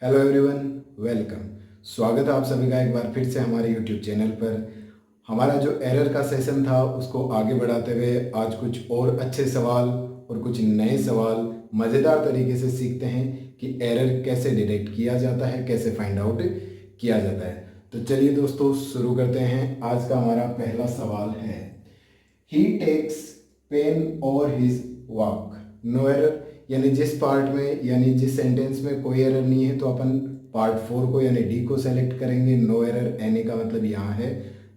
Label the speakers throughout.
Speaker 1: Hello everyone, welcome. स्वागत है आप सभी का एक बार फिर से हमारे यूट्यूब चैनल पर। हमारा जो एरर का सेशन था उसको आगे बढ़ाते हुए आज कुछ और अच्छे सवाल और कुछ नए सवाल मज़ेदार तरीके से सीखते हैं कि एरर कैसे डिटेक्ट किया जाता है, कैसे फाइंड आउट किया जाता है। तो चलिए दोस्तों शुरू करते हैं। आज का हमारा पहला सवाल है, he takes pain over his walk, no error. यानी जिस पार्ट में यानी जिस सेंटेंस में कोई एरर नहीं है तो अपन पार्ट 4 को यानी डी को सेलेक्ट करेंगे। नो एरर, एन का मतलब यहाँ है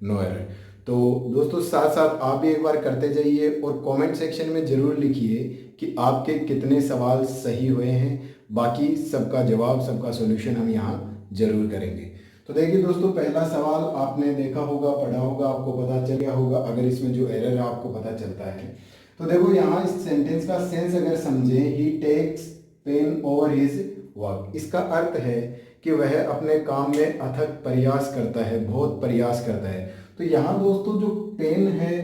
Speaker 1: नो एरर। तो दोस्तों साथ साथ आप भी एक बार करते जाइए और कमेंट सेक्शन में ज़रूर लिखिए कि आपके कितने सवाल सही हुए हैं। बाकी सबका जवाब, सबका सॉल्यूशन हम यहाँ ज़रूर करेंगे। तो देखिए दोस्तों, पहला सवाल आपने देखा होगा, पढ़ा होगा, आपको पता चल गया होगा। अगर इसमें जो एरर है आपको पता चलता है तो देखो यहाँ इस सेंटेंस का सेंस अगर समझे, he takes pain over his work, इसका अर्थ है कि वह अपने काम में अथक प्रयास करता है, बहुत प्रयास करता है। तो यहाँ दोस्तों जो पेन है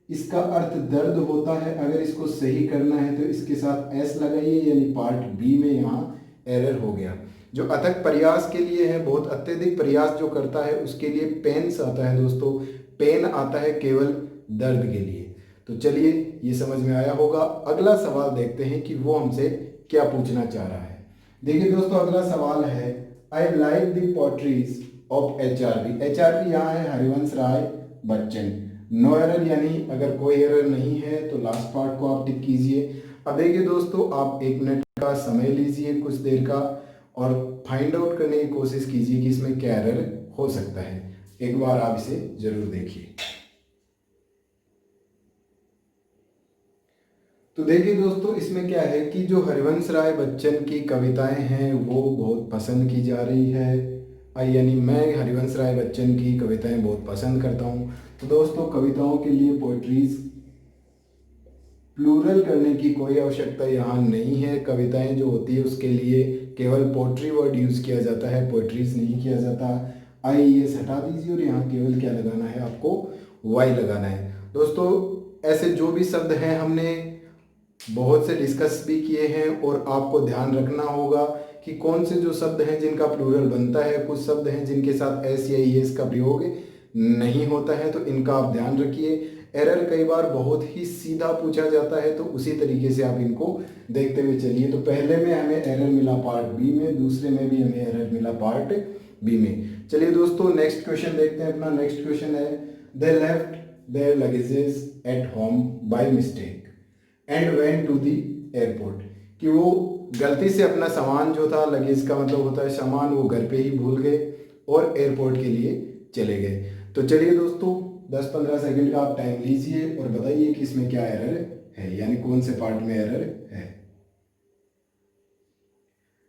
Speaker 1: इसका अर्थ दर्द होता है। अगर इसको सही करना है तो इसके साथ एस लगाइए, यानी पार्ट बी में यहाँ एरर हो गया। जो अथक प्रयास के लिए है, बहुत अत्यधिक प्रयास जो करता है उसके लिए पेन्स आता है दोस्तों। पेन आता है केवल दर्द के लिए। तो चलिए ये समझ में आया होगा। अगला सवाल देखते हैं कि वो हमसे क्या पूछना चाह रहा है। देखिए दोस्तों, अगला सवाल है, I like the potteries of HRV। HRV यहाँ है हरिवंश राय बच्चन। नो एरर, यानी अगर कोई एरर नहीं है तो लास्ट पार्ट को आप टिक कीजिए। अब देखिए दोस्तों, आप 1 मिनट का समय लीजिए, कुछ देर का, और फाइंड आउट करने की कोशिश कीजिए कि इसमें क्या एरर हो सकता है। एक बार आप इसे जरूर देखिए। तो देखिए दोस्तों, इसमें क्या है कि जो हरिवंश राय बच्चन की कविताएं हैं वो बहुत पसंद की जा रही है। यानी मैं हरिवंश राय बच्चन की कविताएं बहुत पसंद करता हूं। तो दोस्तों कविताओं के लिए पोइट्रीज प्लूरल करने की कोई आवश्यकता यहाँ नहीं है। कविताएं जो होती है उसके लिए केवल पोट्री वर्ड यूज़ किया जाता है, पोइट्रीज नहीं किया जाता। IES हटा दीजिए और यहाँ केवल क्या लगाना है, आपको वाई लगाना है। दोस्तों ऐसे जो भी शब्द हैं हमने बहुत से डिस्कस भी किए हैं और आपको ध्यान रखना होगा कि कौन से जो शब्द हैं जिनका प्लूरल बनता है, कुछ शब्द हैं जिनके साथ एस या ES का प्रयोग नहीं होता है, तो इनका आप ध्यान रखिए। एरर कई बार बहुत ही सीधा पूछा जाता है तो उसी तरीके से आप इनको देखते हुए चलिए। तो पहले में हमें एरर मिला पार्ट बी में, दूसरे में भी हमें एरर मिला पार्ट बी में। चलिए दोस्तों नेक्स्ट क्वेश्चन देखते हैं। अपना नेक्स्ट क्वेश्चन है, they left their luggages at home by mistake and went to the airport. कि वो गलती से अपना सामान जो था, लगेज का मतलब होता है सामान, वो घर पे ही भूल गए और एयरपोर्ट के लिए चले गए। तो चलिए दोस्तों 10-15 सेकंड का आप टाइम लीजिए और बताइए कि इसमें क्या एरर है, यानी कौन से पार्ट में एरर है।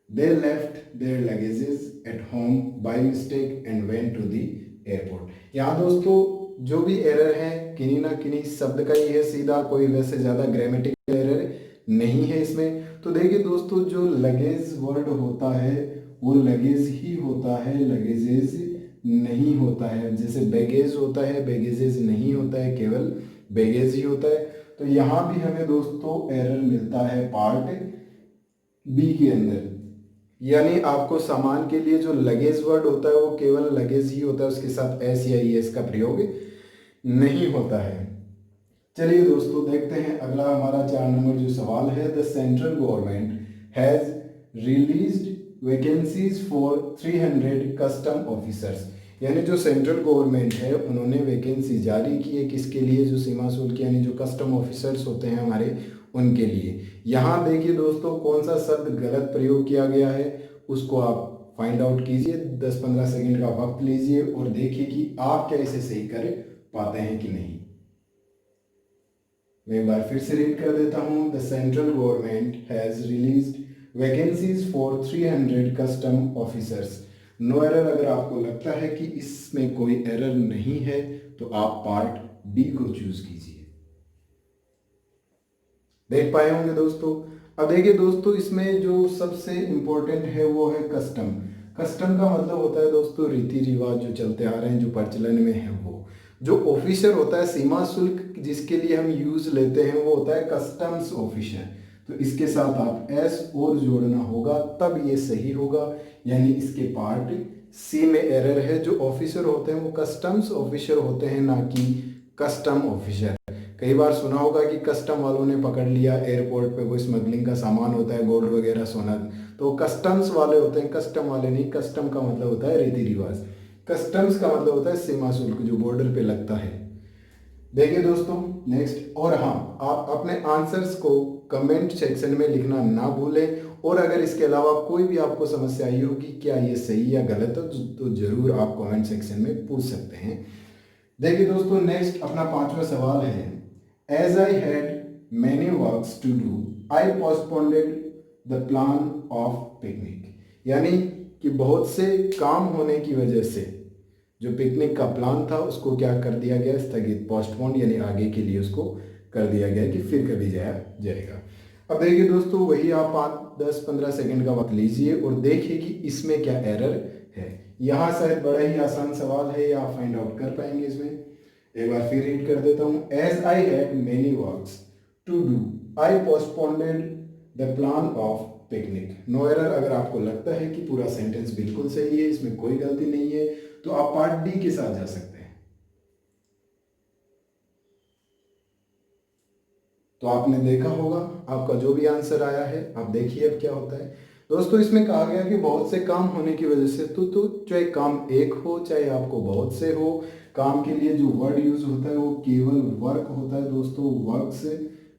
Speaker 1: They left their luggages at home by mistake and went to the airport. यहाँ दोस्तों जो भी एरर है किन्हीं ना किन्हीं शब्द का ही है सीधा, कोई वैसे ज़्यादा ग्रामेटिकल एरर नहीं है इसमें। तो देखिए दोस्तों, जो लगेज वर्ड होता है वो लगेज ही होता है, लगेजेस नहीं होता है। जैसे बैगेज होता है, बैगेजेस नहीं होता है, केवल बैगेज ही होता है। तो यहाँ भी हमें दोस्तों एरर मिलता है पार्ट बी के अंदर। यानी आपको सामान के लिए जो लगेज वर्ड होता है वो केवल लगेज ही होता है, उसके साथ एस या ES का प्रयोग नहीं होता है। चलिए दोस्तों देखते हैं अगला हमारा 4 नंबर जो सवाल है, the central government has released vacancies for 300 custom officers. यानी जो सेंट्रल गवर्नमेंट है उन्होंने वैकेंसी जारी की है, किसके लिए, जो सीमा शुल्क यानी जो कस्टम ऑफिसर्स होते हैं हमारे, उनके लिए। यहाँ देखिए दोस्तों कौन सा शब्द गलत प्रयोग किया गया है उसको आप फाइंड आउट कीजिए। 10-15 सेकंड का वक्त लीजिए और देखिए कि आप क्या इसे सही कर पाते हैं कि नहीं। मैं एक बार फिर से रीड कर देता हूँ, the central government has released vacancies for 300 custom officers. No error. अगर आपको लगता है कि इसमें कोई एरर नहीं है तो आप पार्ट बी को चूज कीजिए। देख पाए होंगे दोस्तों। अब देखिए दोस्तों, इसमें जो सबसे इंपॉर्टेंट है वो है कस्टम। कस्टम का मतलब होता है दोस्तों रीति रिवाज जो चलते आ रहे हैं, जो प्रचलन में है वो। जो ऑफिसर होता है सीमा शुल्क जिसके लिए हम यूज लेते हैं वो होता है कस्टम्स ऑफिसर। तो इसके साथ आप एस और जोड़ना होगा, तब ये सही होगा। यानी इसके पार्ट सी में एरर है। जो ऑफिसर होते हैं वो कस्टम्स ऑफिसर होते हैं, ना कि कस्टम ऑफिसर। कई बार सुना होगा कि कस्टम वालों ने पकड़ लिया एयरपोर्ट पे, कोई स्मगलिंग का सामान होता है, गोल्ड वगैरह सोना, तो कस्टम्स वाले होते हैं, कस्टम वाले नहीं। कस्टम का मतलब होता है रीति रिवाज, कस्टम्स का मतलब होता है सीमा शुल्क जो बॉर्डर पे लगता है। देखिए दोस्तों नेक्स्ट, और हाँ, आप अपने आंसर्स को कमेंट सेक्शन में लिखना ना भूलें। और अगर इसके अलावा कोई भी आपको समस्या आई होगी क्या ये सही या गलत है, तो जरूर आप कमेंट सेक्शन में पूछ सकते हैं। देखिए दोस्तों नेक्स्ट अपना 5वां सवाल है, as I had many works to do I postponed the plan of picnic. यानी कि बहुत से काम होने की वजह से जो पिकनिक का प्लान था उसको क्या कर दिया गया, स्थगित, पोस्टपोन, यानी आगे के लिए उसको कर दिया गया कि फिर कभी जाया जाएगा। अब देखिए दोस्तों, वही आप 5-10-15 सेकंड का वक्त लीजिए और देखिए कि इसमें क्या एरर है। यहाँ शायद बड़ा ही आसान सवाल है, या आप फाइंड आउट कर पाएंगे इसमें। एक बार फिर रीड कर देता हूँ, as I had many works to do I postponed the plan of picnic. No error. अगर आपको लगता है कि पूरा सेंटेंस बिल्कुल सही है, इसमें कोई गलती नहीं है, तो आप पार्ट डी के साथ जा सकते हैं। तो आपने देखा होगा आपका जो भी आंसर आया है, आप देखिए अब क्या होता है। दोस्तों इसमें कहा गया कि बहुत से काम होने की वजह से, तो चाहे काम एक हो चाहे आपको बहुत से हो, काम के लिए जो वर्ड यूज होता है वो केवल वर्क होता है दोस्तों, वर्क्स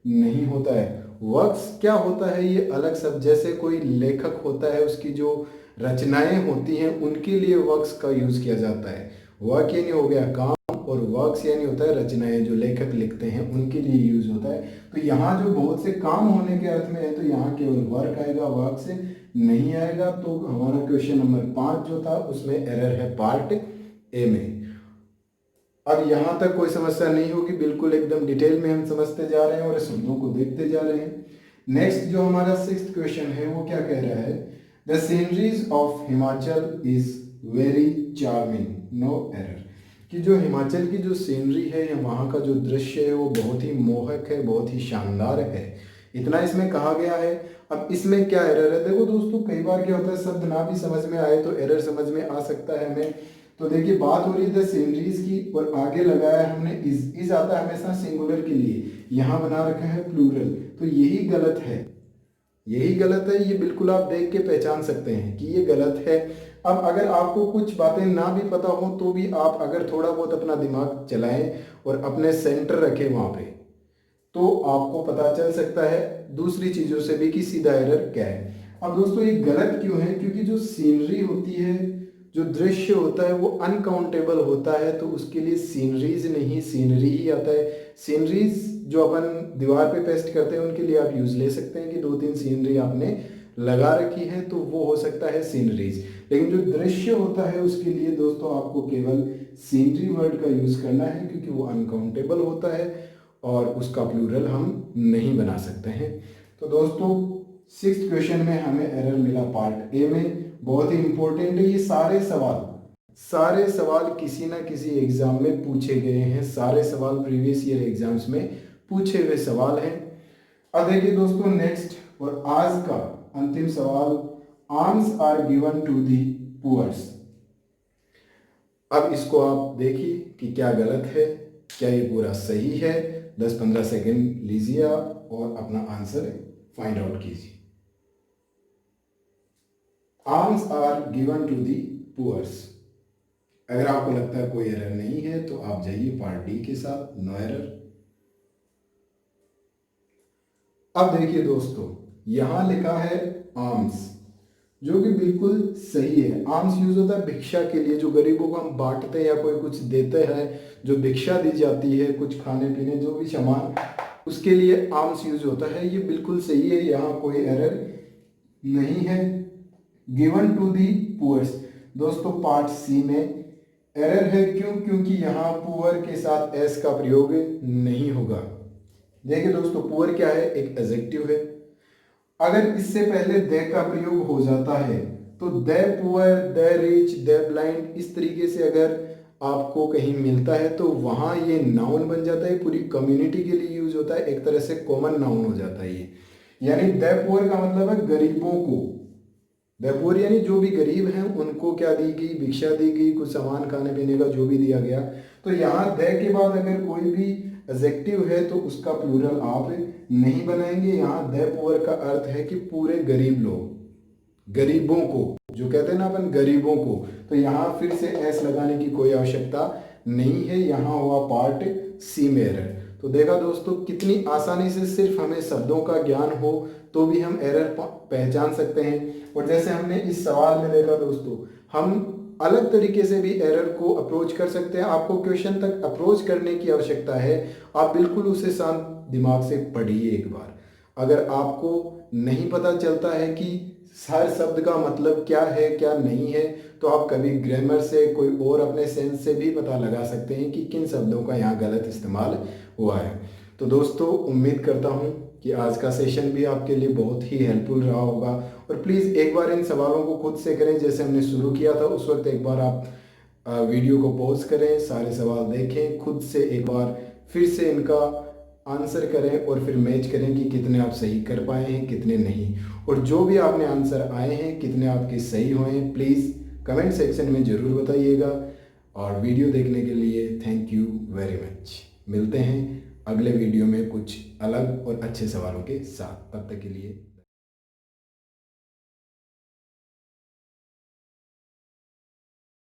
Speaker 1: नहीं होता है। वर्क्स क्या होता है, ये अलग शब्द, जैसे कोई लेखक होता है उसकी जो रचनाएं होती हैं उनके लिए वर्क्स का यूज किया जाता है। वर्क यानी हो गया काम, और वर्क्स यानी होता है रचनाएं, जो लेखक लिखते हैं उनके लिए यूज होता है। तो यहाँ जो बहुत से काम होने के अर्थ में है, तो यहाँ केवल वर्क आएगा, वर्क से नहीं आएगा। तो हमारा क्वेश्चन नंबर 5 जो था उसमें एरर है पार्ट ए में। अब यहाँ तक कोई समस्या नहीं होगी, बिल्कुल एकदम डिटेल में हम समझते जा रहे हैं और शब्दों को देखते जा रहे हैं। नेक्स्ट जो हमारा 6th क्वेश्चन है वो क्या कह रहा है, the sceneries of Himachal is very charming, no error. कि जो हिमाचल की जो सीनरी है या वहाँ का जो दृश्य है वो बहुत ही मोहक है, बहुत ही शानदार है, इतना इसमें कहा गया है। अब इसमें क्या एरर है, देखो दोस्तों कई बार क्या होता है शब्द ना भी समझ में आए तो एरर समझ में आ सकता है हमें। तो देखिए बात हो रही है सीनरीज की और आगे लगाया है हमने इज आता है हमेशा सिंगुलर के लिए, यहाँ बना रखा है प्लूरल, तो यही गलत है, यही गलत है। ये बिल्कुल आप देख के पहचान सकते हैं कि ये गलत है। अब अगर आपको कुछ बातें ना भी पता हो तो भी आप अगर थोड़ा बहुत अपना दिमाग चलाएं और अपने सेंटर रखें वहाँ पे, तो आपको पता चल सकता है दूसरी चीज़ों से भी कि सीधा एरर क्या है। अब दोस्तों ये गलत क्यों है, क्योंकि जो सीनरी होती है, जो दृश्य होता है वो अनकाउंटेबल होता है, तो उसके लिए सीनरीज नहीं सीनरी ही आता है। सीनरीज जो अपन दीवार पे पेस्ट करते हैं उनके लिए आप यूज ले सकते हैं कि 2-3 सीनरी आपने लगा रखी है तो वो हो सकता है सीनरीज, लेकिन जो दृश्य होता है उसके लिए दोस्तों आपको केवल सीनरी वर्ड का यूज करना है, क्योंकि वो अनकाउंटेबल होता है और उसका प्लूरल हम नहीं बना सकते हैं। तो दोस्तों 6th क्वेश्चन में हमें एरर मिला पार्ट ए में, बहुत ही इंपॉर्टेंट है। ये सारे सवाल किसी ना किसी एग्जाम में पूछे गए हैं, सारे सवाल प्रीवियस ईयर एग्जाम्स में पूछे हुए सवाल हैं। अब देखिए दोस्तों नेक्स्ट और आज का अंतिम सवाल, arms are given to the poors. अब इसको आप देखिए कि क्या गलत है, क्या ये पूरा सही है। 10-15 सेकेंड लीजिए आप और अपना आंसर फाइंड आउट कीजिए। Arms are given to the poors. अगर आपको लगता है कोई एरर नहीं है तो आप जाइए पार्ट डी के साथ, नो एरर। अब देखिए दोस्तों यहां लिखा है आर्म्स, जो कि बिल्कुल सही है। आर्म्स यूज होता है भिक्षा के लिए, जो गरीबों को हम बांटते हैं या कोई कुछ देते हैं, जो भिक्षा दी जाती है, कुछ खाने पीने जो भी सामान, उसके लिए आर्म्स यूज होता है। ये बिल्कुल सही है, यहाँ कोई एरर नहीं है। गिवन टू दी पुअर्स, दोस्तों पार्ट सी में एरर है, क्यों, क्योंकि यहाँ पुअर के साथ एस का प्रयोग नहीं होगा। देखिए दोस्तों पुअर क्या है, एक एडजेक्टिव है। अगर इससे पहले दे का प्रयोग हो जाता है तो the poor, the rich, the blind, इस तरीके से अगर आपको कहीं मिलता है तो वहाँ ये नाउन बन जाता है, पूरी कम्युनिटी के लिए यूज होता है, एक तरह से कॉमन नाउन हो जाता है ये। यानी द पुअर का मतलब है गरीबों को। द पुअर यानी जो भी गरीब हैं उनको क्या दी गई, भिक्षा दी गई, कुछ सामान खाने पीने का जो भी दिया गया। तो यहाँ द के बाद अगर कोई भी एडजेक्टिव है तो उसका प्लूरल आप नहीं बनाएंगे। यहाँ द पुअर का अर्थ है कि पूरे गरीब लोग, गरीबों को, जो कहते हैं ना अपन गरीबों को। तो यहाँ फिर से एस लगाने की कोई आवश्यकता नहीं है, यहाँ हुआ पार्ट सी में एरर। तो देखा दोस्तों कितनी आसानी से सिर्फ हमें शब्दों का ज्ञान हो तो भी हम एरर पहचान सकते हैं। और जैसे हमने इस सवाल में देखा दोस्तों, हम अलग तरीके से भी एरर को अप्रोच कर सकते हैं। आपको क्वेश्चन तक अप्रोच करने की आवश्यकता है, आप बिल्कुल उसे शांत दिमाग से पढ़िए एक बार। अगर आपको नहीं पता चलता है कि हर शब्द का मतलब क्या है क्या नहीं है, तो आप कभी ग्रामर से, कोई और अपने सेंस से भी पता लगा सकते हैं कि किन शब्दों का यहाँ गलत इस्तेमाल हुआ है। तो दोस्तों उम्मीद करता हूँ कि आज का सेशन भी आपके लिए बहुत ही हेल्पफुल रहा होगा। और प्लीज़ एक बार इन सवालों को खुद से करें, जैसे हमने शुरू किया था उस वक्त एक बार आप वीडियो को पॉज करें, सारे सवाल देखें, खुद से एक बार फिर से इनका आंसर करें और फिर मैच करें कि कितने आप सही कर पाए हैं कितने नहीं। और जो भी आपने आंसर आए हैं कितने आपके सही हुए हैं, प्लीज़ कमेंट सेक्शन में ज़रूर बताइएगा। और वीडियो देखने के लिए थैंक यू वेरी मच। मिलते हैं अगले वीडियो में कुछ अलग और अच्छे सवालों के साथ। तब तक के लिए